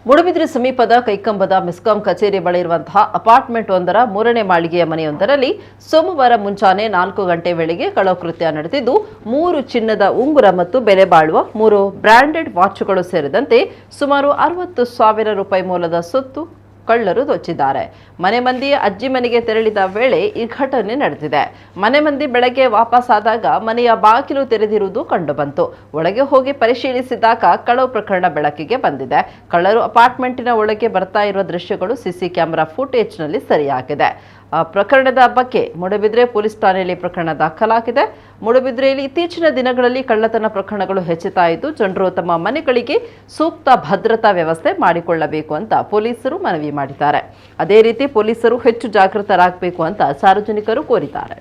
ಮೂಡುಬಿದ್ರೆ ಸಮೀಪದ ಕೈಕಂಬದ ಮೆಸ್ಕಾಂ ಕಚೇರಿ ಬಳಿ ಇರುವಂತಹ ಅಪಾರ್ಟ್ಮೆಂಟ್ ಒಂದರ 3ನೇ ಮಾಳಿಗೆಯ ಮನೆಯೊಂದರಲ್ಲಿ ಸೋಮವಾರ ಮುಂಚಾನೆ 4 ಗಂಟೆ ವೇಳೆಗೆ ಕಳ್ಳವು ಕೃತ್ಯ ನಡೆದಿದ್ದು 3 ಚಿನ್ನದ ಉಂಗುರ ಮತ್ತು ಬೆಲೆ ಬಾಳುವ 3 ಬ್ರಾಂಡೆಡ್ ವಾಚ್ಗಳು ಸೇರಿದಂತೆ ಸುಮಾರು 60,000 ರೂಪಾಯಿ ಮೌಲ್ಯದ ಸೊತ್ತು ಕಳ್ಳರು ದೋಚಿದ್ದಾರೆ. ಮನೆ ಮಂದಿ ಅಜ್ಜಿ ಮನೆಗೆ ತೆರಳಿದ ವೇಳೆ ಈ ಘಟನೆ ನಡೆದಿದೆ. ಮನೆ ಮಂದಿ ಬೆಳಗ್ಗೆ ವಾಪಸ್ ಆದಾಗ ಮನೆಯ ಬಾಗಿಲು ತೆರೆದಿರುವುದು ಕಂಡುಬಂತು. ಒಳಗೆ ಹೋಗಿ ಪರಿಶೀಲಿಸಿದಾಗ ಕಳ್ಳವು ಪ್ರಕರಣ ಬೆಳಕಿಗೆ ಬಂದಿದೆ. ಕಳ್ಳರು ಅಪಾರ್ಟ್ಮೆಂಟಿನ ಒಳಗೆ ಬರ್ತಾ ಇರುವ ದೃಶ್ಯಗಳು ಸಿಸಿ ಕ್ಯಾಮೆರಾ ಫುಟೇಜ್ನಲ್ಲಿ ಸೆರೆಯಾಗಿದೆ. ಪ್ರಕರಣದ ಬಗ್ಗೆ ಮೂಡುಬಿದ್ರೆ ಪೊಲೀಸ್ ಠಾಣೆಯಲ್ಲಿ ಪ್ರಕರಣ ದಾಖಲಾಗಿದೆ. ಮೂಡುಬಿದ್ರೆಯಲ್ಲಿ ಇತ್ತೀಚಿನ ದಿನಗಳಲ್ಲಿ ಕಳ್ಳತನ ಪ್ರಕರಣಗಳು ಹೆಚ್ಚುತ್ತಾ ಇದ್ದು ಜನರು ತಮ್ಮ ಮನೆಗಳಿಗೆ ಸೂಕ್ತ ಭದ್ರತಾ ವ್ಯವಸ್ಥೆ ಮಾಡಿಕೊಳ್ಳಬೇಕು ಅಂತ ಪೊಲೀಸರು ಮನವಿ ಮಾಡಿದ್ದಾರೆ. ಅದೇ ರೀತಿ ಪೊಲೀಸರು ಹೆಚ್ಚು ಜಾಗೃತರಾಗಬೇಕು ಅಂತ ಸಾರ್ವಜನಿಕರು ಕೋರಿದ್ದಾರೆ.